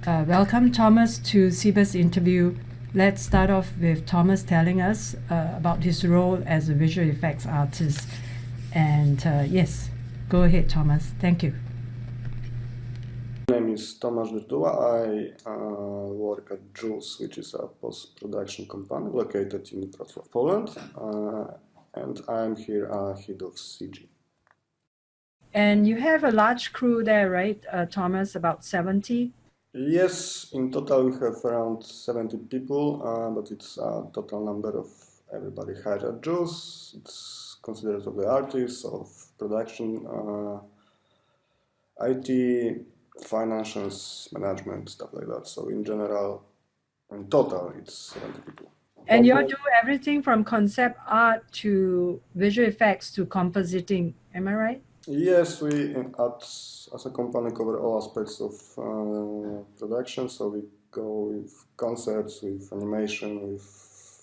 Welcome, Thomas, to cebas's interview. Let's start off with Thomas telling us about his role as a visual effects artist. And yes, go ahead, Thomas. Thank you. My name is Tomasz Dyrdula. I work at Jules, which is a post-production company located in Wrocław, Poland. And I'm here head of CG. And you have a large crew there, right, Thomas, about 70? Yes, in total we have around 70 people, but it's a total number of everybody hired at Jules. It's considered of the artists, of production, IT, financials, management, stuff like that. So in general, in total, it's 70 people. And you do everything from concept art to visual effects to compositing, am I right? Yes, we as a company cover all aspects of production. So we go with concepts, with animation, with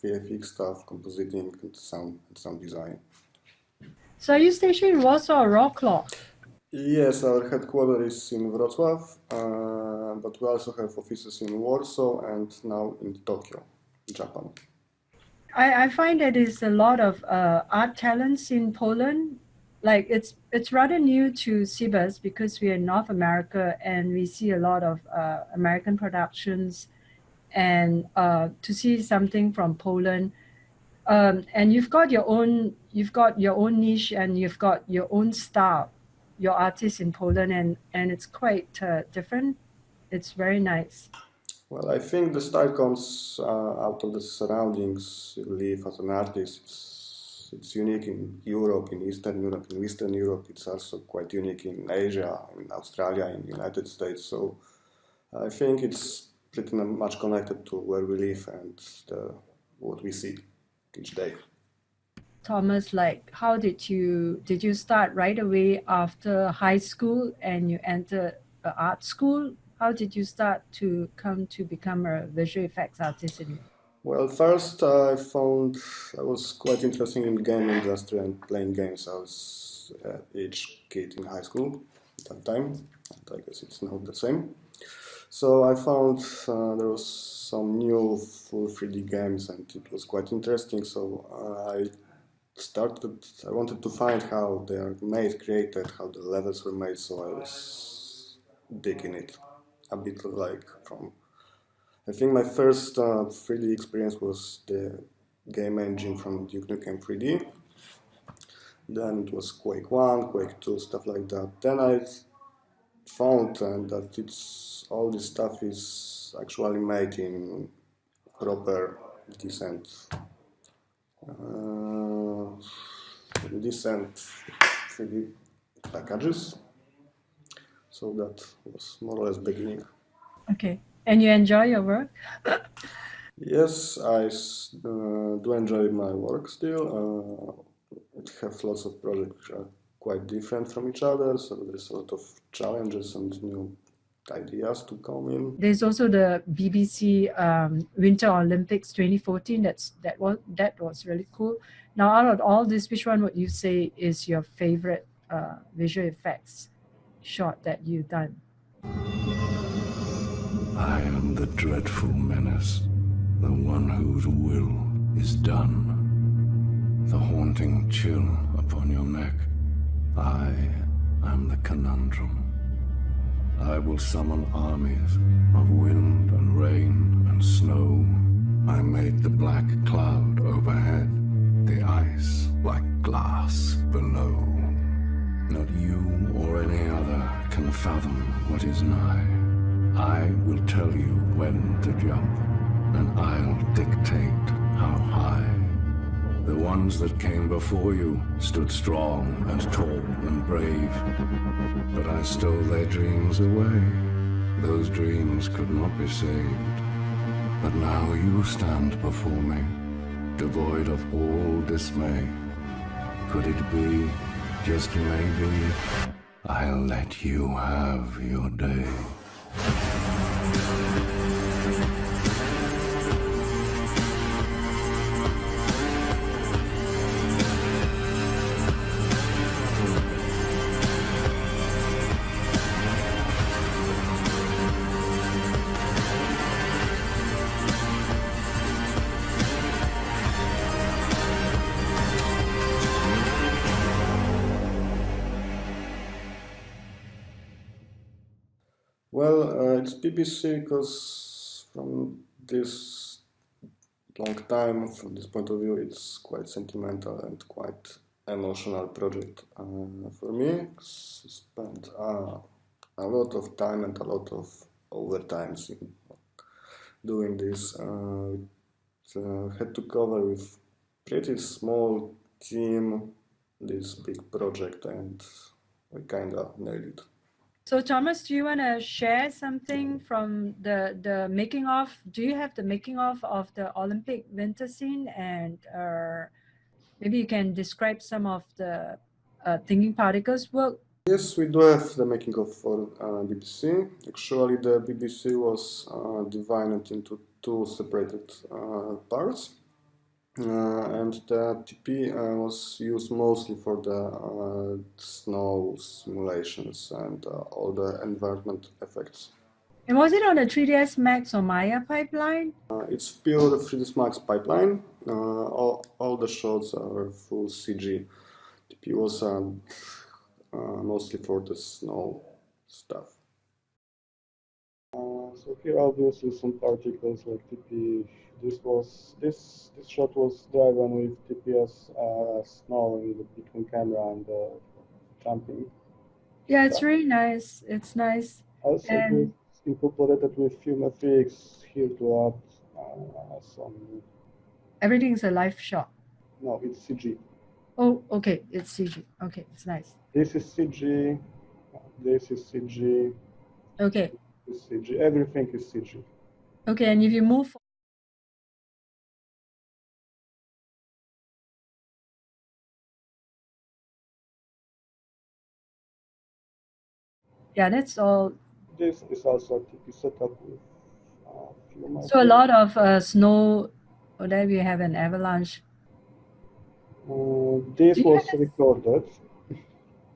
VFX stuff, compositing, and sound design. So are you stationed in Warsaw or Wrocław? Yes, our headquarters is in Wrocław, but we also have offices in Warsaw and now in Tokyo, Japan. I find that there's a lot of art talents in Poland. Like it's rather new to cebas because we're in North America and we see a lot of American productions, and to see something from Poland, and you've got your own niche and you've got your own style, your artists in Poland, and it's quite different. It's very nice. Well, I think the style comes out of the surroundings you live as an artist. It's unique in Europe, in Eastern Europe, in Western Europe. It's also quite unique in Asia, in Australia, in the United States. So I think it's pretty much connected to where we live and what we see each day. Thomas, like, how did you start right away after high school and you entered art school? How did you start to come to become a visual effects artist? Well, first I found I was quite interested in game industry and playing games. I was each kid in high school at that time, and I guess it's not the same. So I found there was some new full 3D games and it was quite interesting. So I wanted to find how they are made, created, how the levels were made. So I was digging it a bit like from. I think my first 3D experience was the game engine from Duke Nukem 3D. Then it was Quake 1, Quake 2, stuff like that. Then I found that all this stuff is actually made in proper, decent 3D packages. So that was more or less beginning. Okay. And you enjoy your work? Yes, I do enjoy my work still. I have lots of projects which are quite different from each other, so there's a lot of challenges and new ideas to come in. There's also the BBC Winter Olympics 2014. That was really cool. Now, out of all this, which one would you say is your favorite visual effects shot that you've done? I am the dreadful menace, the one whose will is done. The haunting chill upon your neck, I am the conundrum. I will summon armies of wind and rain and snow. I made the black cloud overhead, the ice like glass below. Not you or any other can fathom what is nigh. I will tell you when to jump, and I'll dictate how high. The ones that came before you stood strong and tall and brave, but I stole their dreams away. Those dreams could not be saved. But now you stand before me, devoid of all dismay. Could it be, just maybe, I'll let you have your day? Well, it's BBC because from this long time, from this point of view, it's quite sentimental and quite emotional project for me. Spent a lot of time and a lot of overtimes in doing this. Had to cover with pretty small team this big project, and we kind of nailed it. So Thomas, do you want to share something from the making of? Do you have the making of the Olympic winter scene, and maybe you can describe some of the thinking particles work? Yes, we do have the making of for BBC. Actually, the BBC was divided into two separated parts. And the TP was used mostly for the snow simulations and all the environment effects. And was it on the 3ds Max or Maya pipeline? It's pure 3ds Max pipeline. All the shots are full CG. TP was mostly for the snow stuff. So here obviously some particles like TP. This shot was driven with TPS snow in between camera and jumping. Yeah, it's really nice. It's nice. Also, And it's incorporated with FilmFX here to add some. everything is a live shot. No, it's CG. Oh, okay, it's CG. Okay, it's nice. This is CG. This is CG. Okay. This is CG. Everything is CG. Okay, and if you move, yeah, that's all. This is also a TP setup with So a lot of snow. Oh, there we have an avalanche. This was recorded.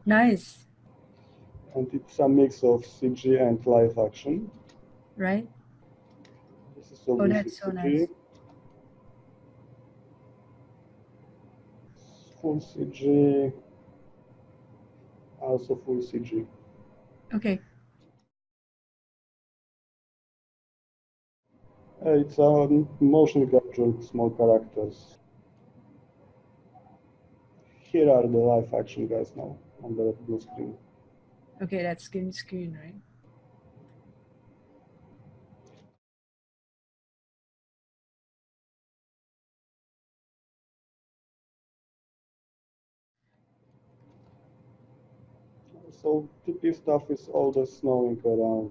Nice. And it's a mix of CG and live action. Right. This is obviously that's so CG. nice. Full CG. Also full CG. Okay. It's a motion capture small characters. Here are the live action guys now on the blue screen. Okay, that's screen, right? So TP stuff is all the snowing around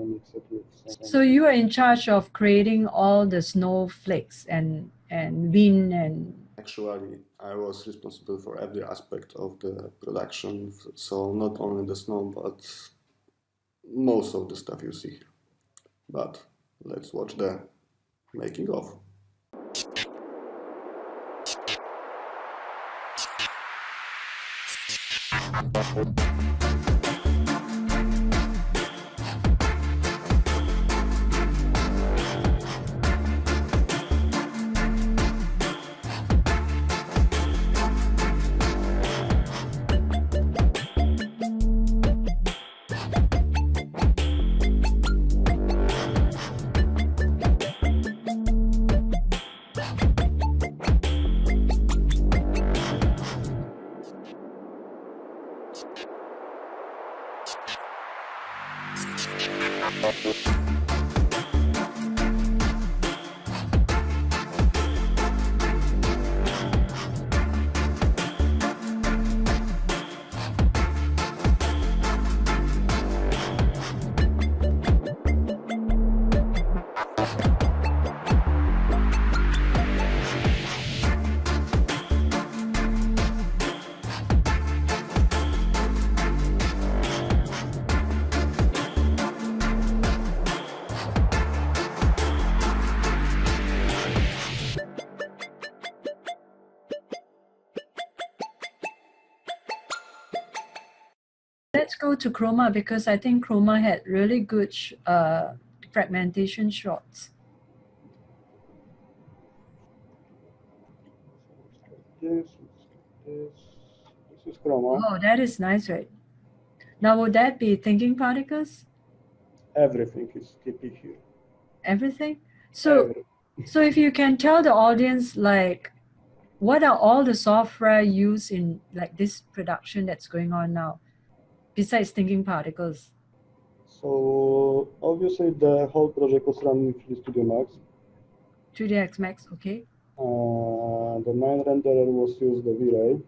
mixed with some. So you are in charge of creating all the snowflakes and wind and. Actually, I was responsible for every aspect of the production, so not only the snow, but most of the stuff you see here. But let's watch the making of. Let's go to Chroma because I think Chroma had really good fragmentation shots. This is Chroma. Oh, that is nice, right? Now, would that be thinking particles? Everything is TP here. Everything? So, Every, so if you can tell the audience, like, what are all the software used in like this production that's going on now, besides thinking particles? so obviously the whole project was running in 3D Studio Max. 2DX Max, okay. The main renderer was used the V-Ray.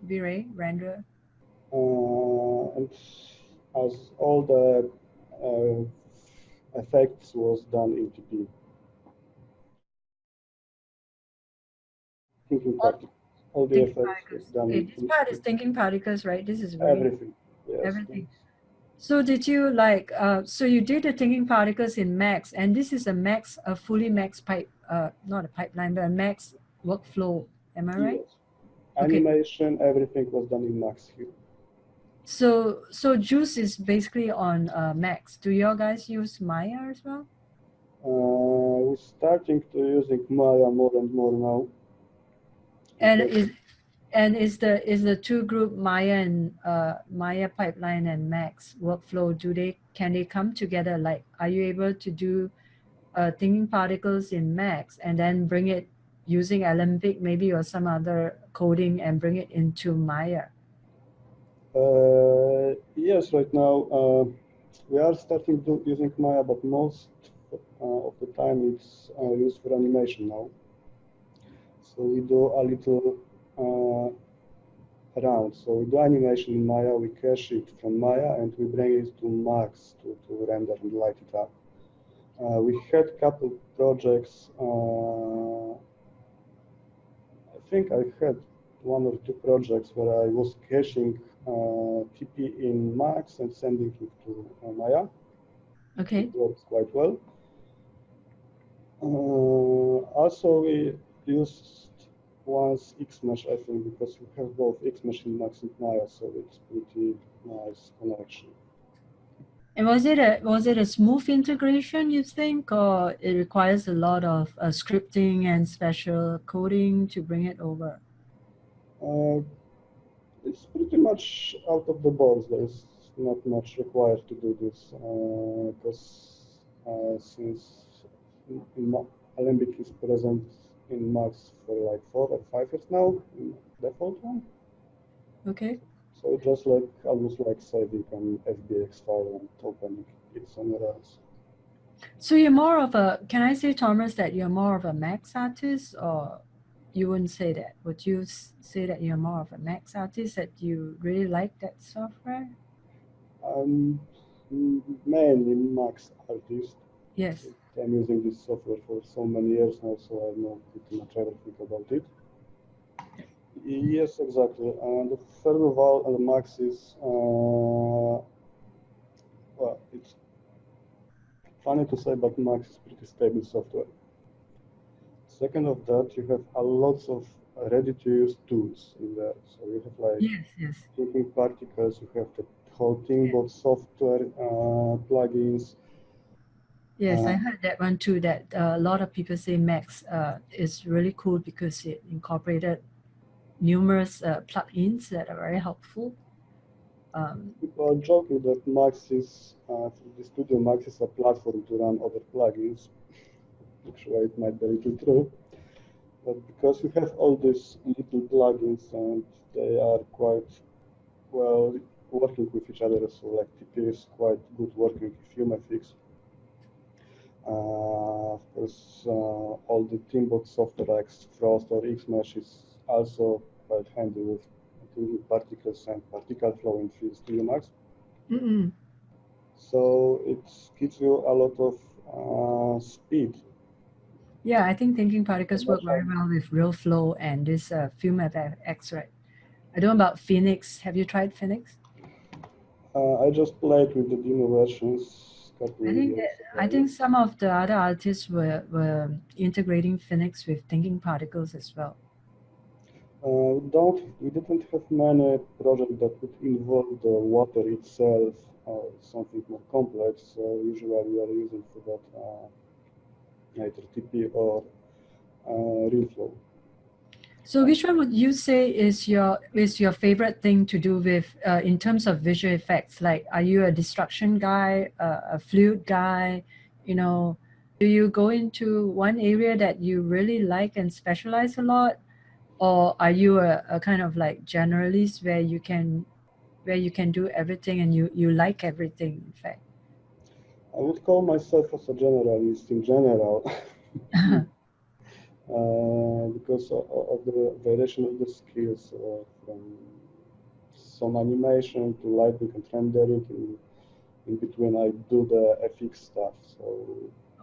V-Ray, render. And as all the effects was done in TP. Thinking particles. All the Thinking effects was particles. done Okay, in this part is thinking particles, right? This is really everything. Yes. everything. So did you like, so you did the thinking particles in Max, and this is a Max, a fully Max pipe, not a pipeline, but a Max workflow. Am I right? Yes. Animation, everything was done in Max here. So Juice is basically on Max. Do you guys use Maya as well? We're starting to using Maya more and more now. And is the two group Maya and Maya pipeline and Max workflow, can they come together? Like, are you able to do thinking particles in Max and then bring it using Alembic maybe or some other coding and bring it into Maya? Yes, right now we are starting using Maya, but most of the time it's used for animation now. So we do a little around. So we do animation in Maya, we cache it from Maya, and we bring it to Max to render and light it up. We had a couple projects. I think I had one or two projects where I was caching TP in Max and sending it to Maya. Okay. It works quite well. Also, we used once Xmesh, I think, because we have both Xmesh in Max and Maya, so it's pretty nice connection. And was it a smooth integration, you think, or it requires a lot of scripting and special coding to bring it over? It's pretty much out of the box. There's not much required to do this because since Alembic is present in Max for like 4 or 5 years now, in default one. Okay. So it's just like almost like saving an FBX file and opening it somewhere else. So you're more of a, can I say, Thomas, that you're more of a Max artist, or you wouldn't say that? Would you say that you're more of a Max artist, that you really like that software? Mainly Max artist. Yes. I'm using this software for so many years now, so I know pretty much everything about it. Yes, exactly. And first of all, Max is, well, it's funny to say, but Max is pretty stable software. Second of that, you have a lots of ready-to-use tools in there. So you have like thinking particles, you have the whole Thingbot software plugins. Yes, I heard that one too, that a lot of people say Max is really cool because it incorporated numerous plugins that are very helpful. People are joking that Max is, the Studio Max is a platform to run other plugins. Actually, it might be a little true. But because you have all these little plugins and they are quite well working with each other, so like TP is quite good working with Humafix. Of course, all the Teambot software like Frost or Xmesh is also quite handy with thinking particles and particle flow in 3D Studio Max. So it gives you a lot of speed. Yeah, I think thinking particles work very well with RealFlow and this FilmFX, right? I don't know about Phoenix. Have you tried Phoenix? I just played with the demo versions. I think some of the other artists were integrating Phoenix with thinking particles as well. We didn't have many projects that would involve the water itself or something more complex. So usually we are using for that either TP or RealFlow. So which one would you say is your favorite thing to do with in terms of visual effects? Like, are you a destruction guy, a fluid guy? You know, do you go into one area that you really like and specialize a lot, or are you a kind of like generalist where you can do everything and you like everything? In fact, I would call myself as a generalist in general. Because of the variation of the skills from some animation to lighting and rendering. In between, I do the FX stuff. So,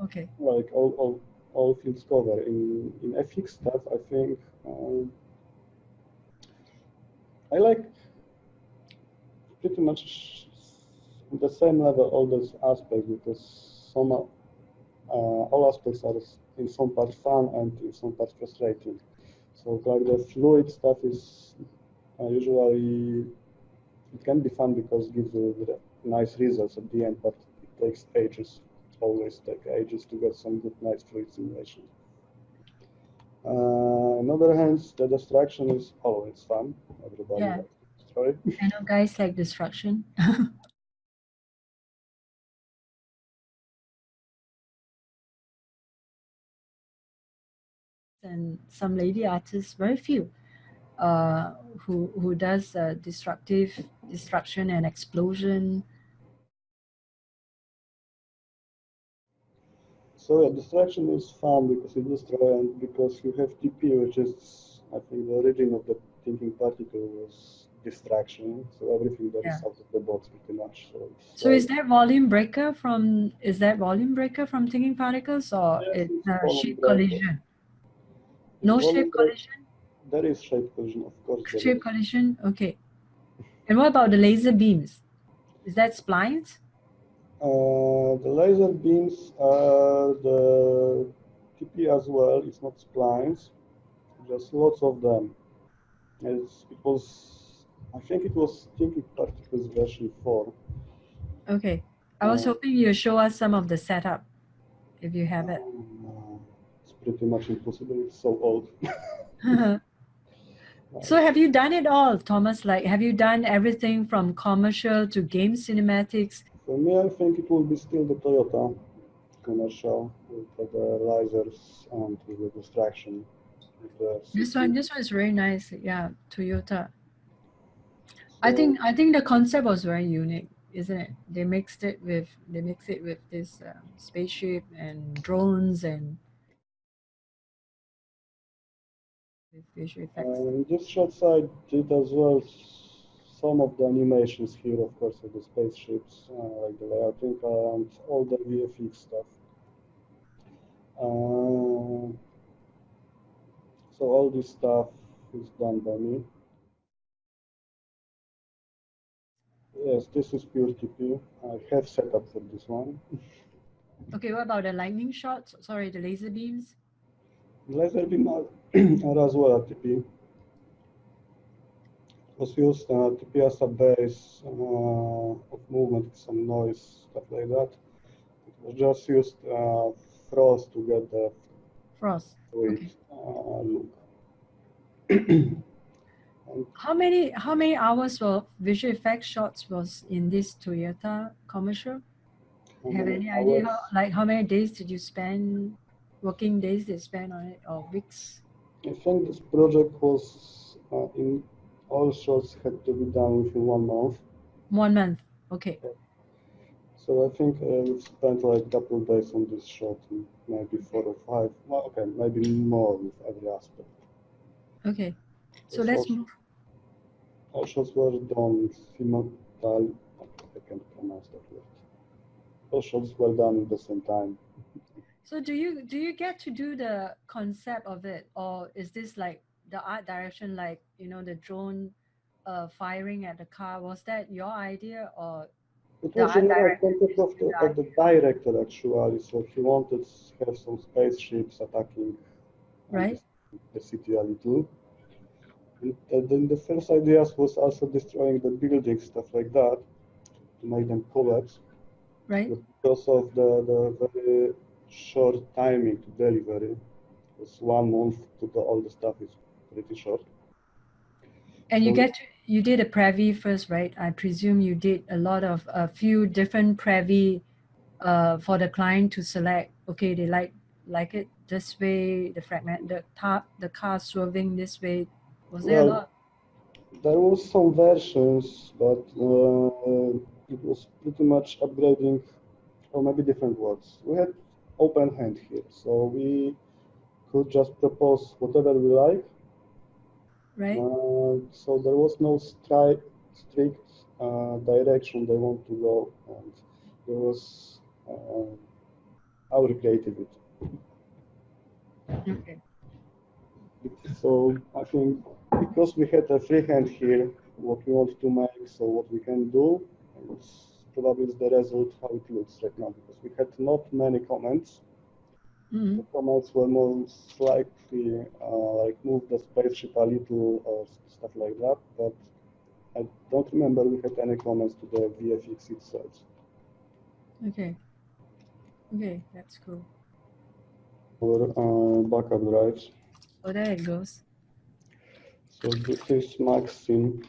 okay, like all fields cover. In FX stuff, I think I like pretty much on the same level all those aspects, because some all aspects are in some part fun and in some part frustrating. So like the fluid stuff is usually, it can be fun because it gives you nice results at the end, but it takes ages, always take ages to get some good, nice fluid simulation. On the other hand, the destruction is always fun. Everybody likes to destroy. I know guys like destruction. And some lady artists, very few, who does destruction and explosion. So yeah, destruction is fun because it destroys, and because you have TP, which is, I think, the origin of the thinking particle was distraction. So everything that is out of the box pretty much. So is that volume breaker from thinking particles, or yes, it's shape collision? No shape collision? There is shape collision, of course. Shape collision, okay. And what about the laser beams? Is that splines? The laser beams are the TP as well. It's not splines, just lots of them. I think it was thinking particles version 4. Okay. I was hoping you'd show us some of the setup, if you have it. It's pretty much impossible. It's so old. So have you done it all, Thomas? Like, have you done everything from commercial to game cinematics? For me, I think it will be still the Toyota commercial with the lasers and with the distraction. This one is very nice. Yeah, Toyota. So, I think the concept was very unique, isn't it? They mixed it with this spaceship and drones and with visual effects. This shot side did as well some of the animations here, of course, with the spaceships, like the layouting and all the VFX stuff. So all this stuff is done by me. Yes, this is pure TP. I have set up for this one. Okay, what about the lightning shots? Sorry, the laser beams? Laser beam are as well at TP. It was used TP as a base of movement, some noise, stuff like that. It was just used frost to get the frost look. How many hours of visual effects shots was in this Toyota commercial? Have any idea how many days did you spend, working days did you spend on it, or weeks? I think this project was in all shots had to be done within 1 month. 1 month, okay. So I think we've spent like a couple of days on this shot, maybe 4 or 5. Well, okay, maybe more with every aspect. Okay, so let's move. All shots were done simultaneously. I can't pronounce that word. All shots were done at the same time. So do you get to do the concept of it, or is this like the art direction, like, you know, the drone firing at the car? Was that your idea, or it was the general concept of the director, actually? So he wanted to have some spaceships attacking the city a little. And then the first ideas was also destroying the buildings, stuff like that, to make them collapse. Right. But because of the very short timing to delivery, it was 1 month to do all the stuff. It pretty short. And So, you did a Previ first, right? I presume you did a few different Previ for the client to select. Okay, they like it this way, the car swerving this way. Was there a well, lot? there was some versions, but it was pretty much upgrading, or maybe different words. We had open hand here, so we could just propose whatever we like. Right. So there was no strict direction they want to go, and there was our creativity. Okay. So I think because we had a freehand here, what we want to make, so what we can do, it's probably the result how it looks right now, because we had not many comments. Mm-hmm. The comments were most likely like move the spaceship a little or stuff like that, but I don't remember we had any comments to the VFX itself. Okay. Okay, that's cool. Our backup drives. Oh, there it goes. So this is Maxim.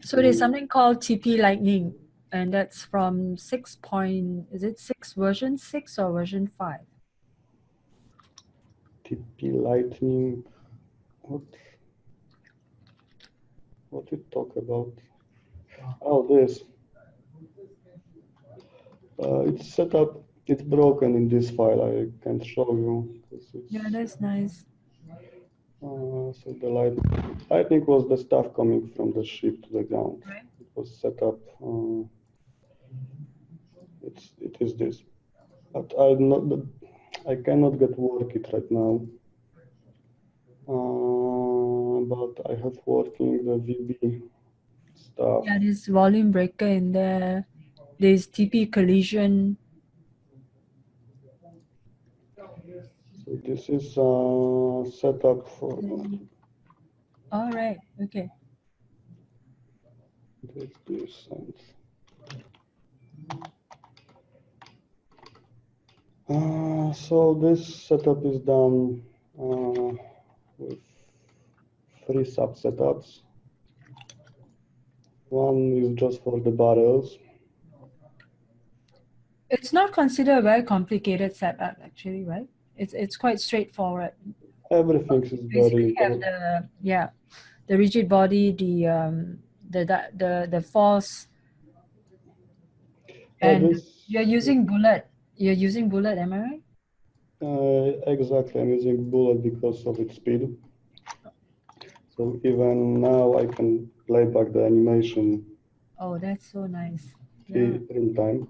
So there's something called TP Lightning, and that's from 6 point, is it 6 version 6 or version 5? TP Lightning. What we talk about? Oh, this. It's set up. It's broken in this file. I can't show you. Yeah, that's nice. So the lightning was the stuff coming from the ship to the ground. Right. It was set up. It is this, but I cannot get work it right now. But I have working the VB stuff. Yeah, there's volume breaker in there. There's TP collision. So this is set up for. All right. Okay. This so this setup is done with 3 sub setups. One is just for the barrels. It's not considered a very complicated setup, actually, right? It's quite straightforward. Everything is Basically, very have the rigid body, the force, and you're using bullet. You're using bullet, am I right? Exactly, I'm using bullet because of its speed. So even now I can play back the animation. Oh, that's so nice. Real time.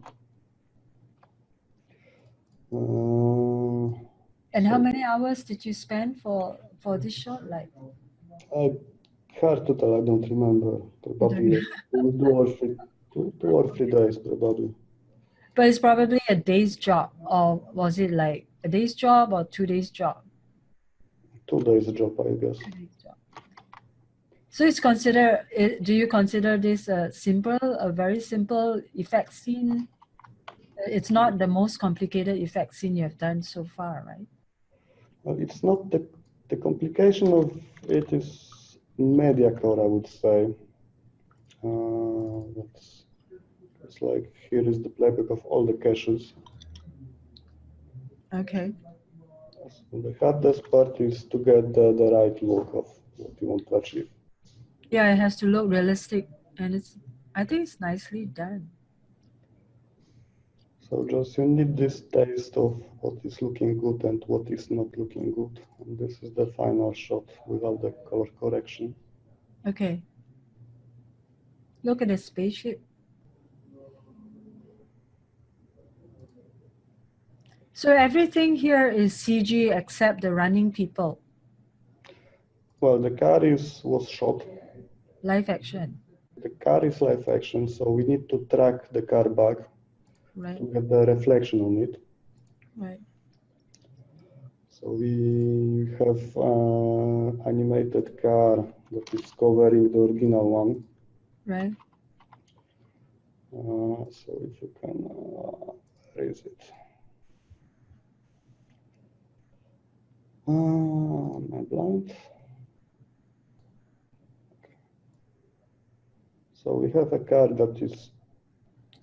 And how many hours did you spend for this shot? Like, hard to tell. I don't remember. Probably 2 or 3 days, probably. but it's probably a day's job, or was it like a day's job or 2 days job? 2 days job, I guess. 2 days job. So it's considered. Do you consider this a very simple effect scene? It's not the most complicated effect scene you have done so far, right? Well, it's not the complication of it is media core, I would say. It's like here is the playback of all the caches. Okay. So the hardest part is to get the right look of what you want to achieve. Yeah, it has to look realistic, and I think it's nicely done. So just you need this taste of what is looking good and what is not looking good. And this is the final shot without the color correction. Okay. Look at the spaceship. So everything here is CG except the running people. Well, the car was shot. Live action. The car is live action, so we need to track the car back to get the reflection on it. Right. So we have animated car that is covering the original one. Right. So if you can raise it. Am I blind? So we have a car that is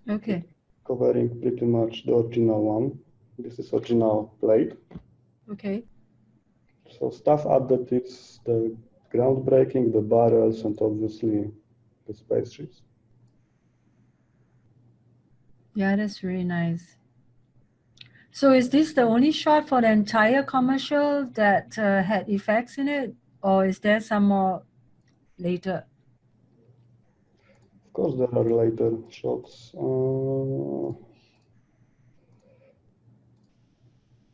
Okay. covering pretty much the original one. This is original plate. Okay. So stuff added is the groundbreaking, the barrels, and obviously the spaceships. Yeah, that's really nice. So is this the only shot for the entire commercial that had effects in it, or is there some more later? Of course, there are later shots.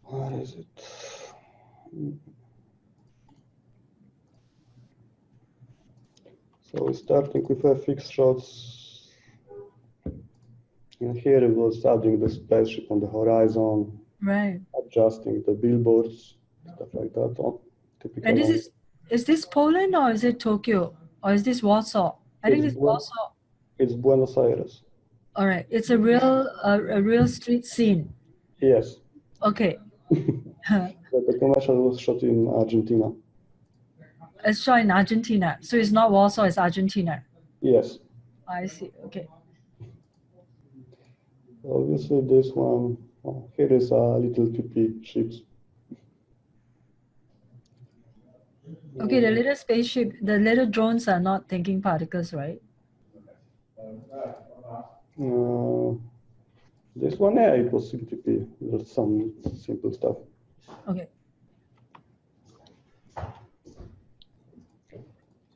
Where is it? So we're starting with FX shots. And here it was adding the spaceship on the horizon, Right. adjusting the billboards, stuff like that. Typical. And is this Poland or is it Tokyo or is this Warsaw? I think it's Warsaw. It's Buenos Aires. All right. It's a real street scene. Yes. Okay. The commercial was shot in Argentina. It's shot in Argentina. So it's not Warsaw, it's Argentina. Yes. I see. Okay. Obviously, this one, here is a little TP ships. Okay, the little spaceship, the little drones are not thinking particles, right? This one, yeah, it was CTP. There's some simple stuff. Okay.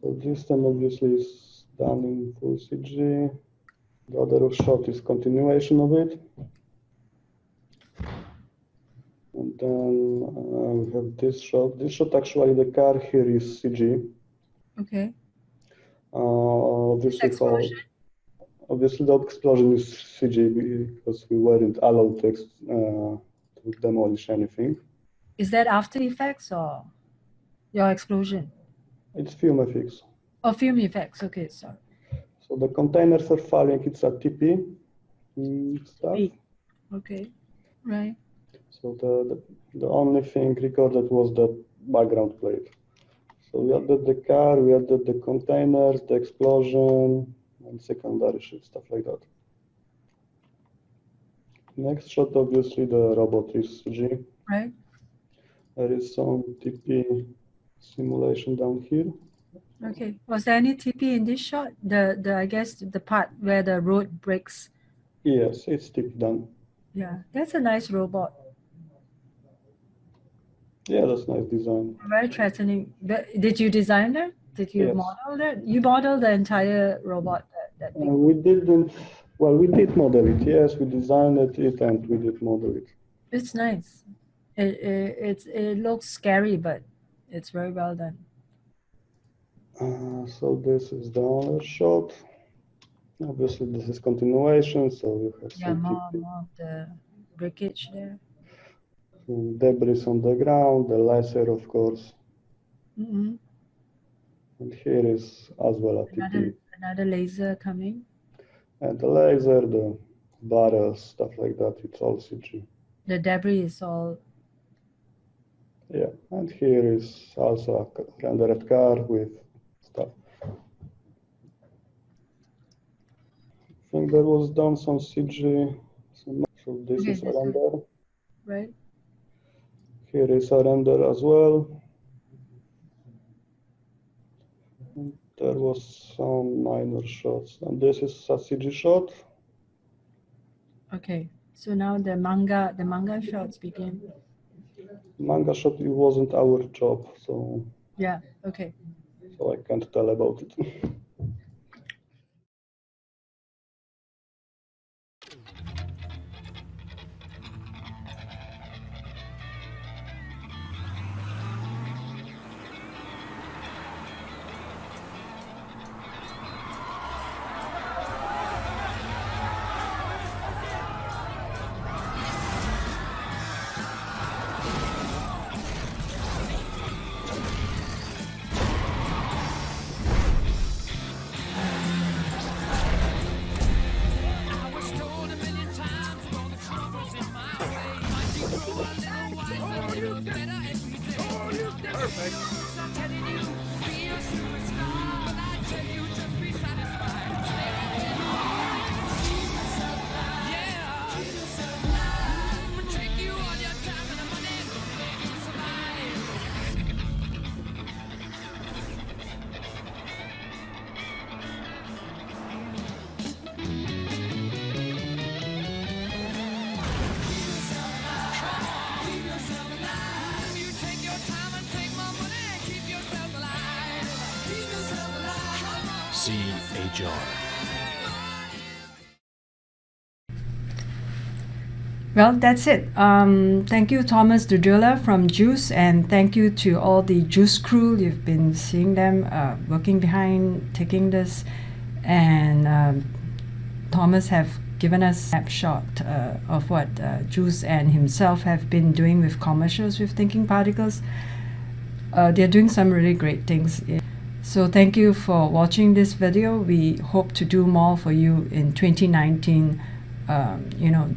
So this then obviously is done in full CG. The other shot is continuation of it. And then we have this shot. This shot, actually, the car here is CG. Okay. Obviously, the explosion is CG because we weren't allowed to demolish anything. Is that After Effects or your explosion? It's film effects. Oh, film effects. Okay, sorry. So the containers are falling. It's a TP stuff. Okay, right. So the only thing recorded was the background plate. So we added the car, we added the containers, the explosion, and secondary shit, stuff like that. Next shot, obviously, the robot is G. Right. There is some TP simulation down here. Okay. Was there any TP in this shot? I guess the part where the road breaks. Yes, it's TP done. Yeah, that's a nice robot. Yeah, that's nice design. Very threatening. Did you design that? Did you model that? You modeled the entire robot. We didn't. Well, we did model it. Yes, we designed it and we did model it. It's nice. It looks scary, but it's very well done. So this is the other shot. Obviously, this is continuation. So you have some more of the breakage there. Debris on the ground, the laser, of course. Mm-hmm. And here is as well a TP. Another laser coming. And the laser, the barrels, stuff like that, it's all CG. The debris is all. Yeah, and here is also a rendered car with stuff. I think there was done some CG. So this is a render. Right. Here is a render as well. And there was some minor shots. And this is a CG shot. Okay. So now the manga shots begin. Manga shot, it wasn't our job, so. Yeah, okay. So I can't tell about it. Well, that's it. Thank you, Tomasz Dyrdula from Juice, and thank you to all the Juice crew. You've been seeing them working behind, taking this, and Thomas have given us a snapshot of what Juice and himself have been doing with commercials with thinking particles. They're doing some really great things. So thank you for watching this video. We hope to do more for you in 2019.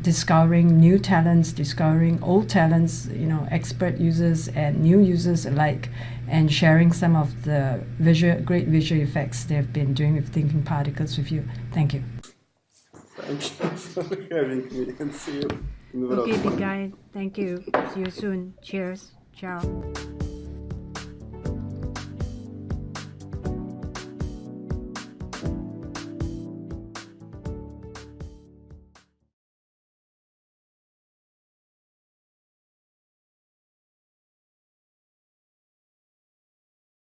Discovering new talents, discovering old talents, expert users and new users alike, and sharing some of the great visual effects they've been doing with thinking particles with you. Thank you. Thank you for having me, and see you in the Okay, big guy. Thank you. See you soon. Cheers. Ciao.